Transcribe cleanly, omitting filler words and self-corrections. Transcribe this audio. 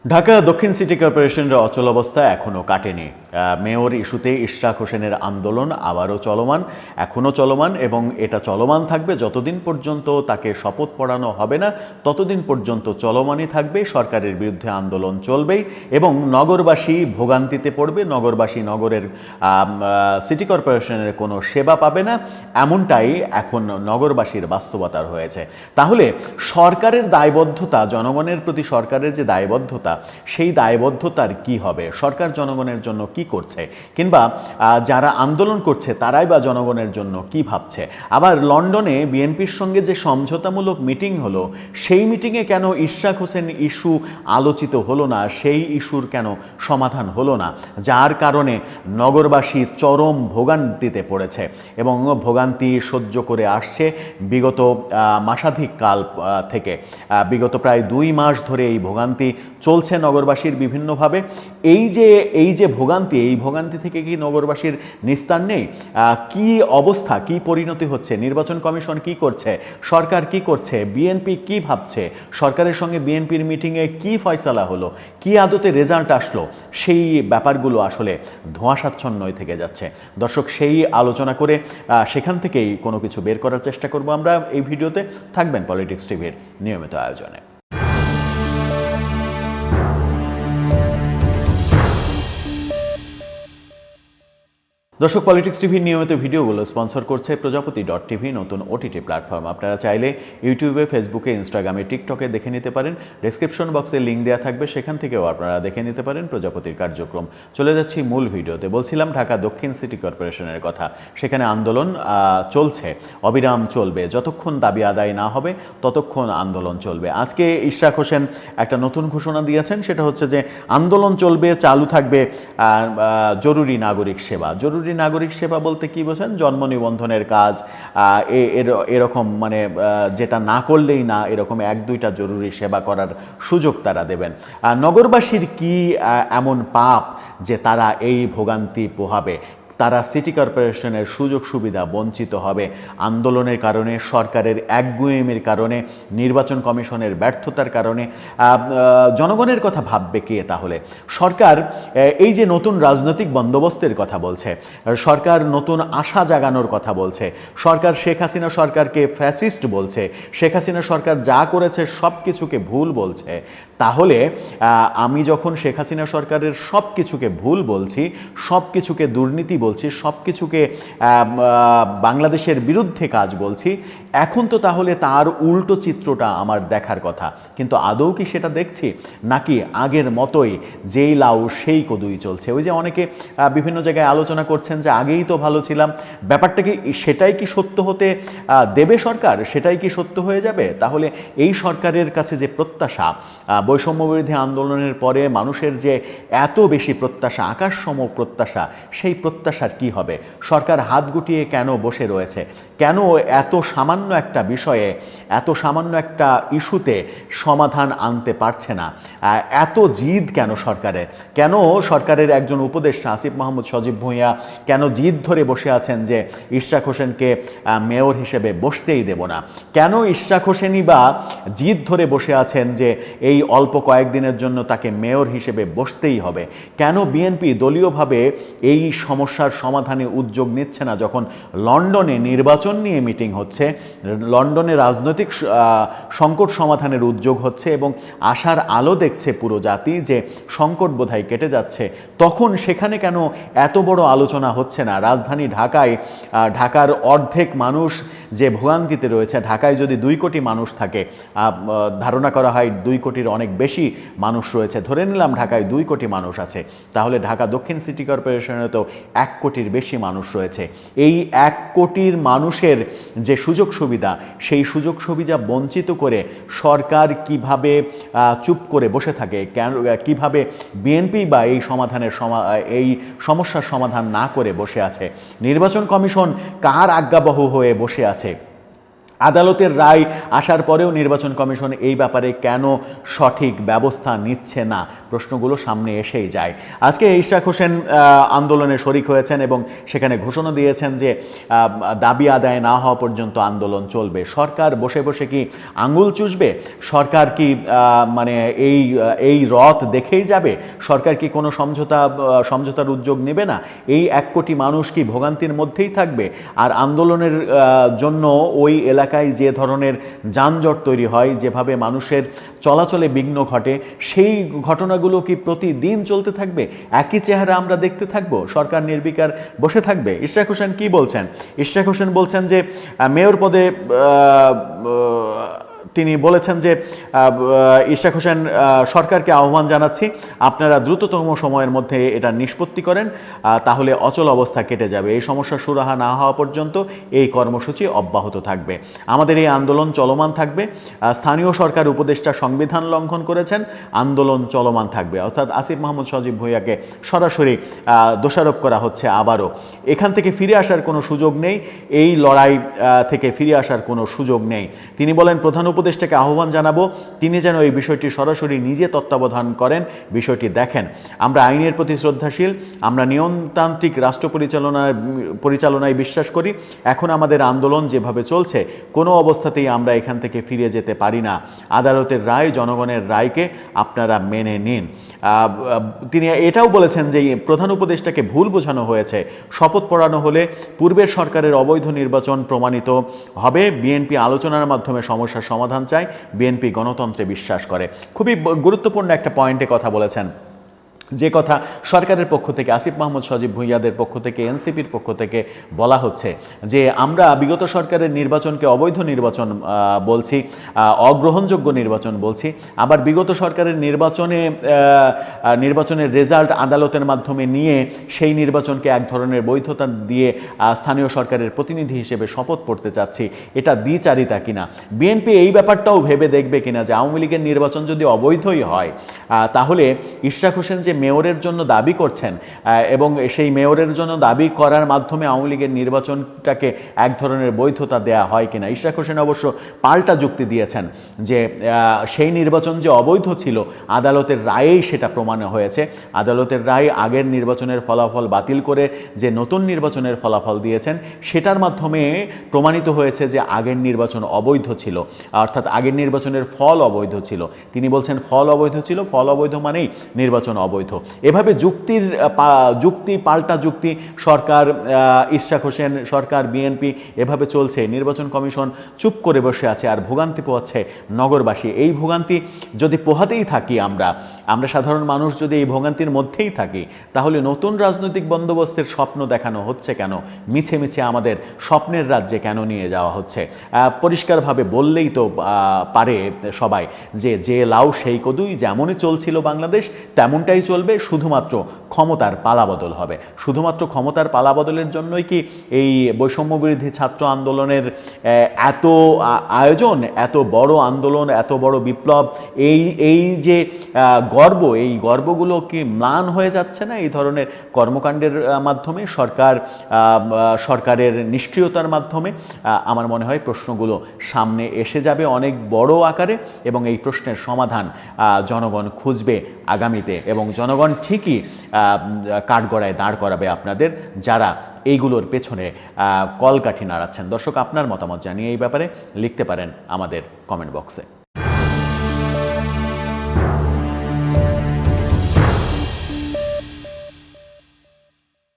ঢাকা দক্ষিণ সিটি কর্পোরেশনের অচলাবস্থা এখনও কাটেনি। মেয়র ইস্যুতে ইশরাক হোসেনের আন্দোলন আবারও চলমান, এখনও চলমান, এবং এটা চলমান থাকবে যতদিন পর্যন্ত তাকে শপথ পড়ানো হবে না, ততদিন পর্যন্ত চলমানই থাকবে। সরকারের বিরুদ্ধে আন্দোলন চলবেই এবং নগরবাসী ভোগান্তিতে পড়বে। নগরবাসী নগরের সিটি কর্পোরেশনের কোনো সেবা পাবে না, এমনটাই এখন নগরবাসীর বাস্তবতা হয়েছে। তাহলে সরকারের দায়বদ্ধতা, জনগণের প্রতি সরকারের যে দায়বদ্ধতা, সেই দায়বদ্ধতার কি হবে? সরকার জনগণের জন্য কি করছে, কিংবা যারা আন্দোলন করছে তারাই বা জনগণের জন্য কি ভাবছে? আবার লন্ডনে বিএনপির সঙ্গে যে সমঝোতামূলক মিটিং হলো, সেই মিটিংয়ে কেন ইশরাক হোসেন ইস্যু আলোচিত হলো না? সেই ইস্যুর কেন সমাধান হলো না? যার কারণে নগরবাসী চরম ভোগান্তিতে পড়েছে এবং ভোগান্তি সহ্য করে আসছে বিগত মাসাধিক কাল থেকে। বিগত প্রায় 2 মাস ধরে এই ভোগান্তি চলছে নগরবাসীর বিভিন্নভাবে। এই যে ভোগান্তি, এই ভোগান্তি থেকে কি নগরবাসীর নিস্তার নেই? কি অবস্থা, কি পরিণতি হচ্ছে? নির্বাচন কমিশন কি করছে? সরকার কি করছে? বিএনপি কি ভাবছে? সরকারের সঙ্গে বিএনপির মিটিংয়ে কি ফয়সালা হলো? কি আদতে রেজাল্ট আসলো? সেই ব্যাপারগুলো আসলে ধোঁয়াশাচ্ছন্নই থেকে যাচ্ছে। দর্শক, সেই আলোচনা করে সেখান থেকেই কোনো কিছু বের করার চেষ্টা করব আমরা এই ভিডিওতে। থাকবেন পলিটিক্স টিভির নিয়মিত আয়োজনে। দর্শক, পলিটিক্স টিভির নিয়মিত ভিডিওগুলো স্পন্সর করছে প্রজাপতি.টিভি, নতুন ওটিটি প্ল্যাটফর্ম। আপনারা চাইলে ইউটিউবে, ফেসবুকে, ইনস্টাগ্রামে, টিকটকে দেখে নিতে পারেন। ডেসক্রিপশন বক্সে লিঙ্ক দেওয়া থাকবে, সেখান থেকেও আপনারা দেখে নিতে পারেন প্রজাপতির কার্যক্রম। চলে যাচ্ছি মূল ভিডিওতে। বলছিলাম ঢাকা দক্ষিণ সিটি কর্পোরেশনের কথা। সেখানে আন্দোলন চলছে, অবিরাম চলবে। যতক্ষণ দাবি আদায় না হবে ততক্ষণ আন্দোলন চলবে। আজকে ইশরাক হোসেন একটা নতুন ঘোষণা দিয়েছেন, সেটা হচ্ছে যে আন্দোলন চলবে, চালু থাকবে জরুরি নাগরিক সেবা। জরুরি নাগরিক সেবা বলতে কি বোঝেন? জন্ম নিবন্ধনের কাজ, এরকম মানে যেটা না করলেই না, এরকম 1-2টা জরুরি সেবা করার সুযোগ তারা দেবেন। নগরবাসীর কি এমন পাপ যে তারা এই ভোগান্তি পোহাবে? তারা সিটি কর্পোরেশনের সুযোগ সুবিধা বঞ্চিত হবে আন্দোলনের কারণে, সরকারের একগুঁয়েমির কারণে, নির্বাচন কমিশনের ব্যর্থতার কারণে। জনগণের কথা ভাববে কে তাহলে? সরকার এই যে নতুন রাজনৈতিক বন্দোবস্তের কথা বলছে, সরকার নতুন আশা জাগানোর কথা বলছে, সরকার শেখ হাসিনা সরকারকে ফ্যাসিস্ট বলছে, শেখ হাসিনা সরকার যা করেছে সব কিছুকে ভুল বলছে। তাহলে আমি যখন শেখ হাসিনা সরকারের সব কিছুকে ভুল বলছি, সব কিছুকে দুর্নীতি বলছি, সব কিছুকে বাংলাদেশের বিরুদ্ধে কাজ বলছি, এখন তো তাহলে তার উল্টো চিত্রটা আমার দেখার কথা। কিন্তু আদৌ কি সেটা দেখছি? নাকি আগের মতোই যেই লাউ সেই কদুই চলছে? ওই যে অনেকে বিভিন্ন জায়গায় আলোচনা করছেন যে আগেই তো ভালো ছিলাম, ব্যাপারটা কি সেটাই কি সত্য হতে দেবে সরকার? সেটাই কি সত্য হয়ে যাবে? তাহলে এই সরকারের কাছে যে প্রত্যাশা, বৈষম্যবিরোধী আন্দোলনের পরে মানুষের যে এত বেশি প্রত্যাশা, আকাশসম প্রত্যাশা, সেই প্রত্যাশার কি হবে? সরকার হাত গুটিয়ে কেন বসে রয়েছে? কেন এত সামান্য একটা বিষয়ে, এত সামান্য একটা ইস্যুতে সমাধান আনতে পারছে না? এত জিদ কেন সরকারের? কেন সরকারের একজন উপদেষ্টা আসিফ মাহমুদ সজীব ভূঁইয়া কেন জিদ ধরে বসে আছেন যে ইশরাক হোসেনকে মেয়র হিসেবে বসতেই দেব না? কেন ইশরাক হোসেনই বা জিদ ধরে বসে আছেন যে এই অল্প কয়েকদিনের জন্য তাকে মেয়র হিসেবে বসতেই হবে? কেন বিএনপি দলীয়ভাবে এই সমস্যার সমাধানে উদ্যোগ নিচ্ছে না, যখন লন্ডনে নির্বাচন নিয়ে মিটিং হচ্ছে, লন্ডনে রাজনৈতিক সংকট সমাধানের উদ্যোগ হচ্ছে এবং আশার আলো দেখছে পুরো জাতি যে সংকট বোধহয় কেটে যাচ্ছে? তখন সেখানে কেন এত বড় আলোচনা হচ্ছে না? রাজধানী ঢাকার অর্ধেক মানুষ যে ভোগান্তিতে রয়েছে, ঢাকায় যদি 2 কোটি মানুষ থাকে, ধারণা করা হয় 2 কোটির অনেক বেশি মানুষ রয়েছে, ধরে নিলাম ঢাকায় 2 কোটি মানুষ আছে, তাহলে ঢাকা দক্ষিণ সিটি কর্পোরেশনে তো 1 কোটির বেশি মানুষ রয়েছে। এই 1 কোটির মানুষের যে সুযোগ সুবিধা, সেই সুযোগ সুবিধা বঞ্চিত করে সরকার কিভাবে চুপ করে বসে থাকে? কিভাবে বিএনপি বা এই সমস্যার সমাধান না করে বসে আছে? নির্বাচন কমিশন কার আজ্ঞাবহ হয়ে বসে আছে? আদালতের রায় আসার পরেও নির্বাচন কমিশন এই ব্যাপারে কেন সঠিক ব্যবস্থা নিচ্ছে না, প্রশ্নগুলো সামনে এসেই যায়। আজকে ইশরাক হোসেন আন্দোলনে শরিক হয়েছেন এবং সেখানে ঘোষণা দিয়েছেন যে দাবি আদায় না হওয়া পর্যন্ত আন্দোলন চলবে। সরকার বসে বসে কি আঙ্গুল চুষবে? সরকার কি মানে এই রথ দেখেই যাবে? সরকার কি কোনো সমঝোতার উদ্যোগ নেবে না? এই 1 কোটি মানুষ কি ভোগান্তির মধ্যেই থাকবে? আর আন্দোলনের জন্য ওই এলাকায় যে ধরনের যানজট তৈরি হয়, যেভাবে মানুষের চলাচলে বিঘ্ন ঘটে, সেই ঘটনাগুলো কি প্রতিদিন চলতে থাকবে? একই চেহারা আমরা দেখতে থাকবো? সরকার নির্বিকার বসে থাকবে? ইশরাক হোসেন কি বলছেন? ইশরাক হোসেন বলছেন যে মেয়র পদে তিনি বলেছেন যে ইশরাক হোসেন সরকারকে আহ্বান জানাচ্ছি, আপনারা দ্রুততম সময়ের মধ্যে এটা নিষ্পত্তি করেন, তাহলে অচল অবস্থা কেটে যাবে। এই সমস্যার সুরাহা না হওয়া পর্যন্ত এই কর্মসূচি অব্যাহত থাকবে, আমাদের এই আন্দোলন চলমান থাকবে। স্থানীয় সরকার উপদেষ্টা সংবিধান লঙ্ঘন করেছেন, আন্দোলন চলমান থাকবে। অর্থাৎ আসিফ মাহমুদ সজীব ভুঁইয়াকে সরাসরি দোষারোপ করা হচ্ছে আবারও। এখান থেকে ফিরে আসার কোনো সুযোগ নেই, এই লড়াই থেকে ফিরে আসার কোনো সুযোগ নেই। তিনি বলেন, প্রধান উপদেষ্টাকে আহ্বান জানাবো, তিনি যেন এই বিষয়টি সরাসরি নিজে তত্ত্বাবধান করেন, বিষয়টি দেখেন। আমরা আইনের প্রতি শ্রদ্ধাশীল, আমরা নিয়মতান্ত্রিক রাষ্ট্র পরিচালনায় বিশ্বাস করি। এখন আমাদের আন্দোলন যেভাবে চলছে, কোনো অবস্থাতেই আমরা এখান থেকে ফিরে যেতে পারি না। আদালতের রায়, জনগণের রায়কে আপনারা মেনে নিন। তিনি এটাও বলেছেন যে প্রধান উপদেষ্টাকে ভুল বোঝানো হয়েছে, শপথ পড়ানো হলে পূর্বের সরকারের অবৈধ নির্বাচন প্রমাণিত হবে। বিএনপি আলোচনার মাধ্যমে সমস্যার সমাধান চায়, বিএনপি গণতন্ত্রে বিশ্বাস করে। খুবই গুরুত্বপূর্ণ একটা পয়েন্টে কথা বলেছেন, যে কথা সরকারের পক্ষ থেকে, আসিফ মাহমুদ সজীব ভুঁইয়াদের পক্ষ থেকে, এনসিপির পক্ষ থেকে বলা হচ্ছে যে আমরা বিগত সরকারের নির্বাচনকে অবৈধ নির্বাচন বলছি, অগ্রহণযোগ্য নির্বাচন বলছি। আবার বিগত সরকারের নির্বাচনের রেজাল্ট আদালতের মাধ্যমে নিয়ে সেই নির্বাচনকে এক ধরনের বৈধতা দিয়ে স্থানীয় সরকারের প্রতিনিধি হিসেবে শপথ পড়তে চাচ্ছি। এটা দ্বিচারিতা কিনা? বিএনপি এই ব্যাপারটাও ভেবে দেখবে কিনা যে আওয়ামী লীগের নির্বাচন যদি অবৈধই হয়, তাহলে ইশরাক হোসেন যে মেয়রের জন্য দাবি করছেন এবং সেই মেয়রের জন্য দাবি করার মাধ্যমে আওয়ামী লীগের নির্বাচনটাকে এক ধরনের বৈধতা দেয়া হয় কিনা। ইশরাক হোসেন অবশ্য পাল্টা যুক্তি দিয়েছেন যে সেই নির্বাচন যে অবৈধ ছিল, আদালতের রায়েই সেটা প্রমাণ হয়েছে। আদালতের রায় আগের নির্বাচনের ফলাফল বাতিল করে যে নতুন নির্বাচনের ফলাফল দিয়েছেন, সেটার মাধ্যমে প্রমাণিত হয়েছে যে আগের নির্বাচন অবৈধ ছিল, অর্থাৎ আগের নির্বাচনের ফল অবৈধ ছিল। তিনি বলছেন ফল অবৈধ ছিল, ফল অবৈধ মানেই নির্বাচন অবৈধ। এভাবে যুক্তি পাল্টা যুক্তি, সরকার, ইশরাক হোসেন, সরকার, বিএনপি, এভাবে চলছে। নির্বাচন কমিশন চুপ করে বসে আছে আর ভোগান্তি পোহাচ্ছে নগরবাসী। এই ভোগান্তি যদি পোহাতেই থাকি আমরা সাধারণ মানুষ যদি এই ভোগান্তির মধ্যেই থাকি, তাহলে নতুন রাজনৈতিক বন্দোবস্তের স্বপ্ন দেখানো হচ্ছে কেন? মিছে মিছে আমাদের স্বপ্নের রাজ্যে কেন নিয়ে যাওয়া হচ্ছে? পরিষ্কারভাবে বললেই তো পারে সবাই যে লাউ সেই কদুই, যেমনই চলছিল বাংলাদেশ তেমনটাই চলবে, শুধুমাত্র ক্ষমতার পালাবদল হবে। শুধুমাত্র ক্ষমতার পালাবদলের জন্যই কি এই বৈষম্য বিরোধী ছাত্র আন্দোলনের এত আয়োজন, এত বড় আন্দোলন, এত বড় বিপ্লব? এই যে গর্ব, এই গর্বগুলো কি ম্লান হয়ে যাচ্ছে না এই ধরনের কর্মকাণ্ডের মাধ্যমে, সরকারের নিষ্ক্রিয়তার মাধ্যমে? আমার মনে হয় প্রশ্নগুলো সামনে এসে যাবে অনেক বড় আকারে, এবং এই প্রশ্নের সমাধান জনগণ খুঁজবে আগামীতে, এবং জনগণ ঠিকই কাঠগড়ায় দাঁড় করাবে আপনাদের, যারা এইগুলোর পেছনে কলকাঠি নাড়াচ্ছেন। দর্শক, আপনার মতামত জানিয়ে এই ব্যাপারে লিখতে পারেন আমাদের কমেন্ট বক্সে।